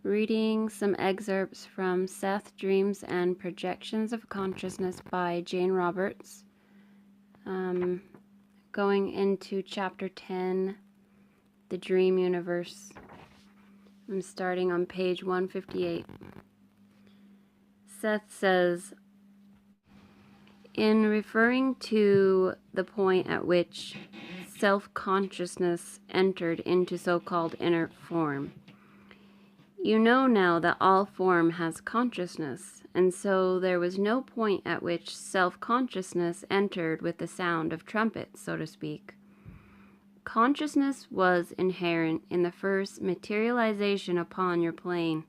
Reading some excerpts from Seth-Dreams and Projections of Consciousness by Jane Roberts. Going into Chapter 10, The Dream Universe. I'm starting on page 158. Seth says, in referring to the point at which self-consciousness entered into so-called inert form, you know now that all form has consciousness, and so there was no point at which self-consciousness entered with the sound of trumpets, so to speak. Consciousness was inherent in the first materialization upon your plane.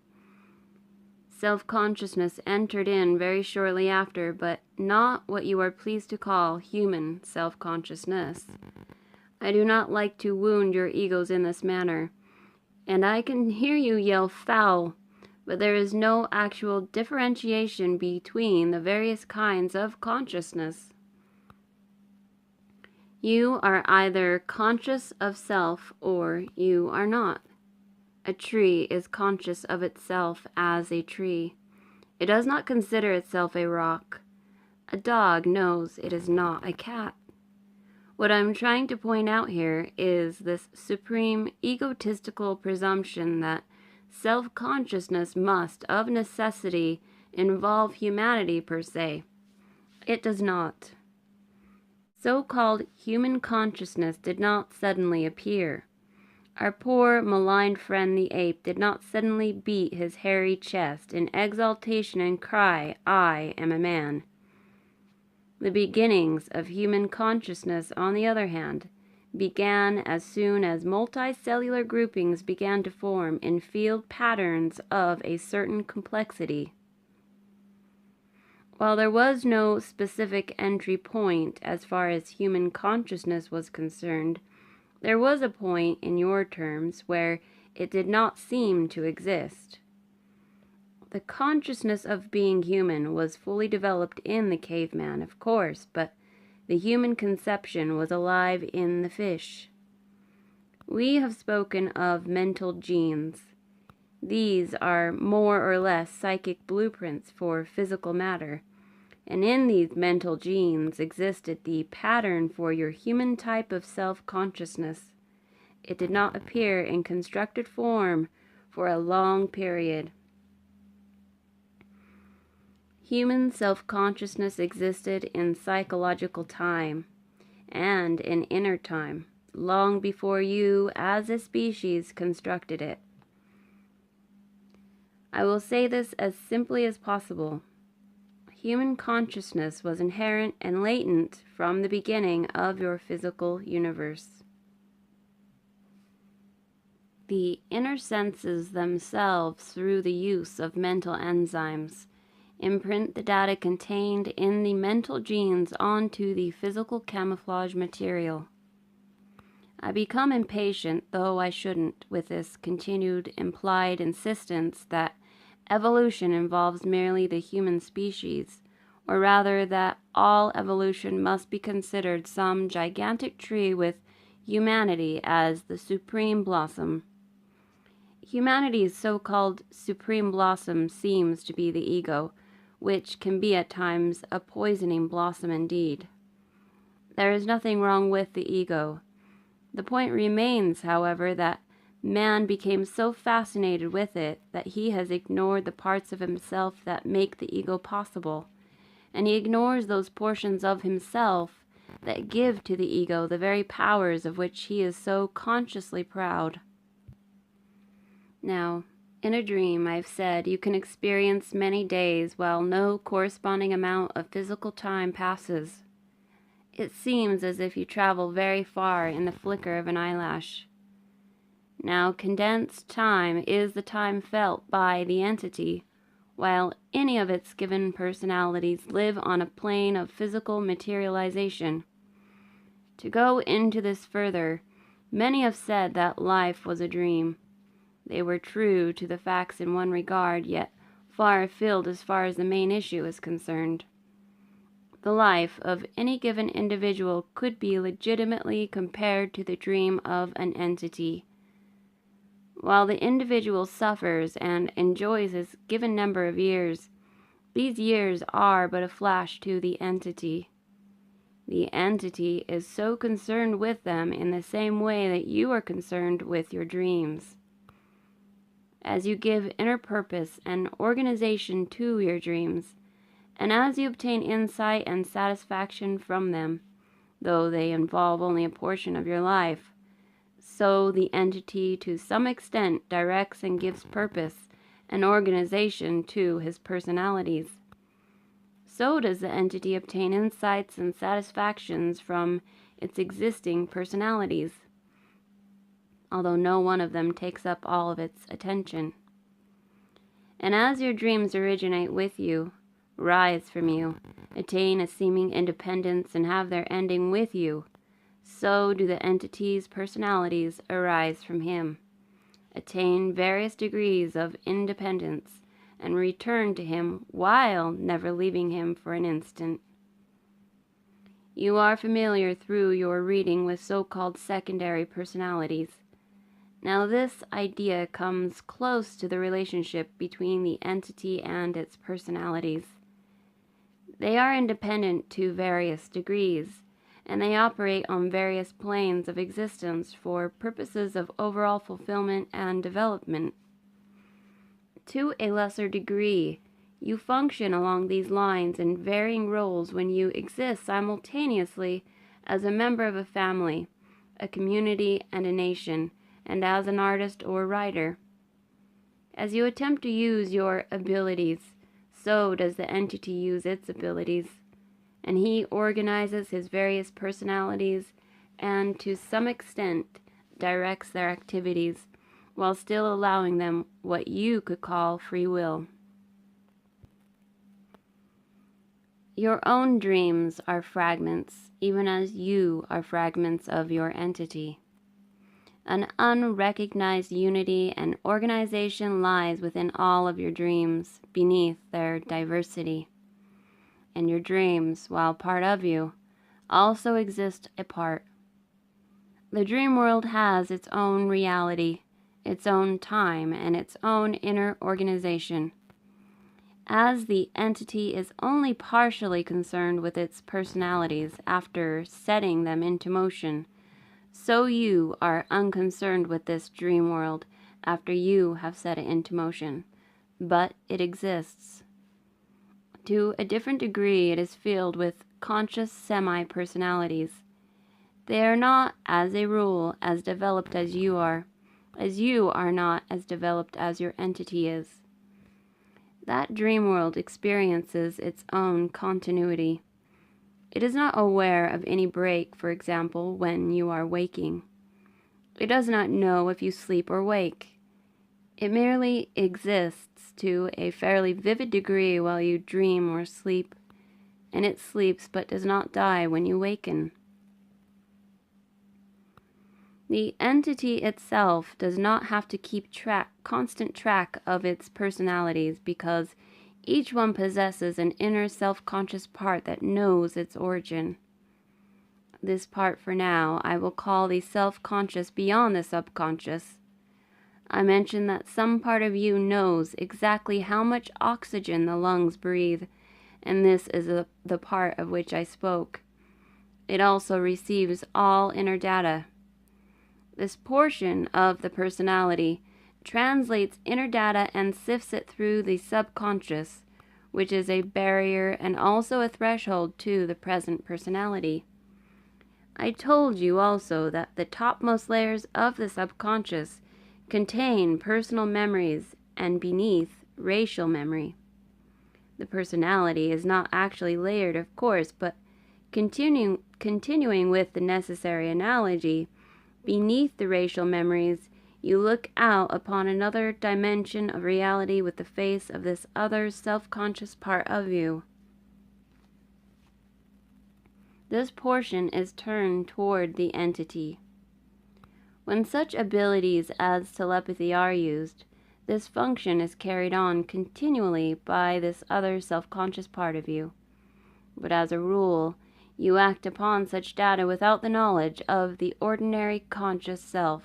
Self-consciousness entered in very shortly after, but not what you are pleased to call human self-consciousness. I do not like to wound your egos in this manner, and I can hear you yell foul, but there is no actual differentiation between the various kinds of consciousness. You are either conscious of self or you are not. A tree is conscious of itself as a tree. It does not consider itself a rock. A dog knows it is not a cat. What I'm trying to point out here is this supreme egotistical presumption that self-consciousness must, of necessity, involve humanity per se. It does not. So-called human consciousness did not suddenly appear. Our poor, maligned friend the ape did not suddenly beat his hairy chest in exaltation and cry, "I am a man." The beginnings of human consciousness, on the other hand, began as soon as multicellular groupings began to form in field patterns of a certain complexity. While there was no specific entry point as far as human consciousness was concerned, there was a point, in your terms, where it did not seem to exist. The consciousness of being human was fully developed in the caveman, of course, but the human conception was alive in the fish. We have spoken of mental genes. These are more or less psychic blueprints for physical matter, and in these mental genes existed the pattern for your human type of self-consciousness. It did not appear in constructed form for a long period. Human self-consciousness existed in psychological time and in inner time, long before you, as a species, constructed it. I will say this as simply as possible. Human consciousness was inherent and latent from the beginning of your physical universe. The inner senses themselves, through the use of mental enzymes, imprint the data contained in the mental genes onto the physical camouflage material. I become impatient, though I shouldn't, with this continued implied insistence that evolution involves merely the human species, or rather that all evolution must be considered some gigantic tree with humanity as the supreme blossom. Humanity's so-called supreme blossom seems to be the ego, which can be at times a poisoning blossom indeed. There is nothing wrong with the ego. The point remains, however, that man became so fascinated with it that he has ignored the parts of himself that make the ego possible, and he ignores those portions of himself that give to the ego the very powers of which he is so consciously proud. Now, in a dream, I've said, you can experience many days while no corresponding amount of physical time passes. It seems as if you travel very far in the flicker of an eyelash. Now, condensed time is the time felt by the entity, while any of its given personalities live on a plane of physical materialization. To go into this further, many have said that life was a dream. They were true to the facts in one regard, yet far afield as far as the main issue is concerned. The life of any given individual could be legitimately compared to the dream of an entity. While the individual suffers and enjoys his given number of years, these years are but a flash to the entity. The entity is so concerned with them in the same way that you are concerned with your dreams. As you give inner purpose and organization to your dreams, and as you obtain insight and satisfaction from them, though they involve only a portion of your life, so the entity to some extent directs and gives purpose and organization to his personalities. So does the entity obtain insights and satisfactions from its existing personalities, although no one of them takes up all of its attention. And as your dreams originate with you, rise from you, attain a seeming independence, and have their ending with you, so do the entity's personalities arise from him, attain various degrees of independence, and return to him while never leaving him for an instant. You are familiar through your reading with so-called secondary personalities. Now this idea comes close to the relationship between the entity and its personalities. They are independent to various degrees, and they operate on various planes of existence for purposes of overall fulfillment and development. To a lesser degree, you function along these lines in varying roles when you exist simultaneously as a member of a family, a community, and a nation, and as an artist or writer. As you attempt to use your abilities, so does the entity use its abilities, and he organizes his various personalities and, to some extent, directs their activities, while still allowing them what you could call free will. Your own dreams are fragments, even as you are fragments of your entity. An unrecognized unity and organization lies within all of your dreams, beneath their diversity. And your dreams, while part of you, also exist apart. The dream world has its own reality, its own time, and its own inner organization. As the entity is only partially concerned with its personalities after setting them into motion, so you are unconcerned with this dream world after you have set it into motion. But it exists. To a different degree, it is filled with conscious semi-personalities. They are not, as a rule, as developed as you are not as developed as your entity is. That dream world experiences its own continuity. It is not aware of any break, for example, when you are waking. It does not know if you sleep or wake. It merely exists to a fairly vivid degree while you dream or sleep, and it sleeps but does not die when you waken. The entity itself does not have to keep constant track of its personalities, because each one possesses an inner self-conscious part that knows its origin. This part, for now, I will call the self-conscious beyond the subconscious. I mentioned that some part of you knows exactly how much oxygen the lungs breathe, and this is the part of which I spoke. It also receives all inner data. This portion of the personality translates inner data and sifts it through the subconscious, which is a barrier and also a threshold to the present personality. I told you also that the topmost layers of the subconscious contain personal memories and beneath racial memory. The personality is not actually layered, of course, but continuing with the necessary analogy, beneath the racial memories, you look out upon another dimension of reality with the face of this other self-conscious part of you. This portion is turned toward the entity. When such abilities as telepathy are used, this function is carried on continually by this other self-conscious part of you. But as a rule, you act upon such data without the knowledge of the ordinary conscious self.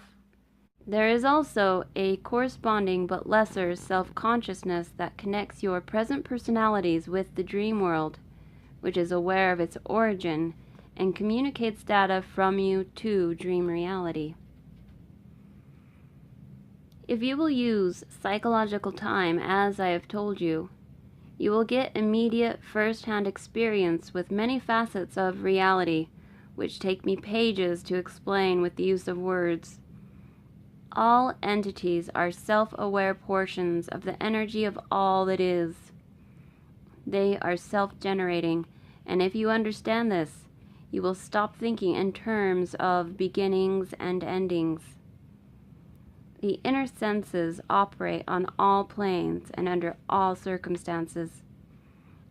There is also a corresponding but lesser self-consciousness that connects your present personalities with the dream world, which is aware of its origin and communicates data from you to dream reality. If you will use psychological time as I have told you, you will get immediate first-hand experience with many facets of reality, which take me pages to explain with the use of words. All entities are self-aware portions of the energy of all that is. They are self-generating, and if you understand this, you will stop thinking in terms of beginnings and endings. The inner senses operate on all planes and under all circumstances.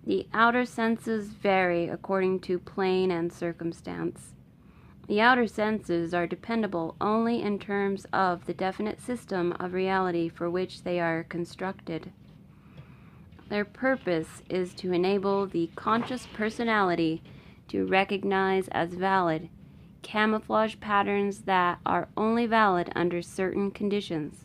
The outer senses vary according to plane and circumstance. The outer senses are dependable only in terms of the definite system of reality for which they are constructed. Their purpose is to enable the conscious personality to recognize as valid camouflage patterns that are only valid under certain conditions.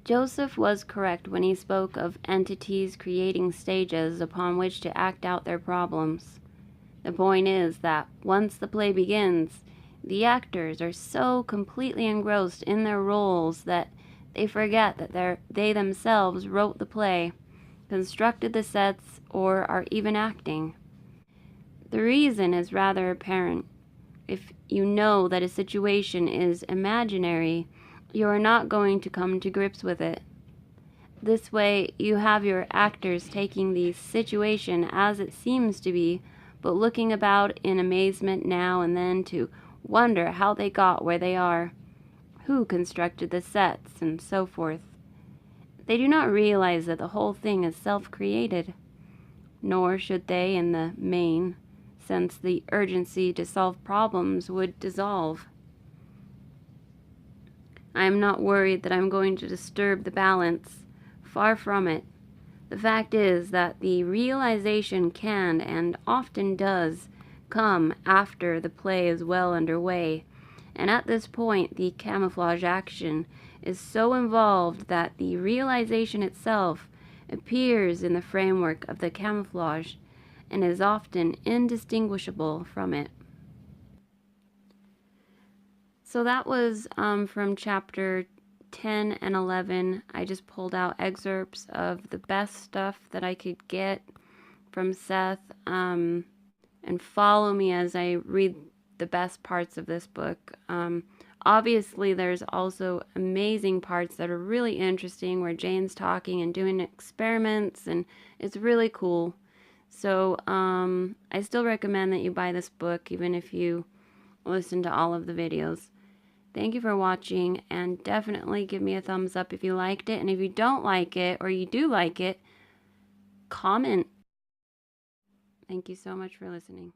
Joseph was correct when he spoke of entities creating stages upon which to act out their problems. The point is that once the play begins, the actors are so completely engrossed in their roles that they forget that they themselves wrote the play, constructed the sets, or are even acting. The reason is rather apparent. If you know that a situation is imaginary, you are not going to come to grips with it. This way, you have your actors taking the situation as it seems to be, but looking about in amazement now and then to wonder how they got where they are, who constructed the sets, and so forth. They do not realize that the whole thing is self-created, nor should they in the main, since the urgency to solve problems would dissolve. I am not worried that I'm going to disturb the balance. Far from it. The fact is that the realization can, and often does, come after the play is well underway, and at this point the camouflage action is so involved that the realization itself appears in the framework of the camouflage and is often indistinguishable from it. So that was from chapter 10 and 11. I just pulled out excerpts of the best stuff that I could get from Seth, and follow me as I read the best parts of this book. Obviously, there's also amazing parts that are really interesting where Jane's talking and doing experiments, and it's really cool. So I still recommend that you buy this book, even if you listen to all of the videos. Thank you for watching, and definitely give me a thumbs up if you liked it. And if you don't like it, or you do like it, comment. Thank you so much for listening.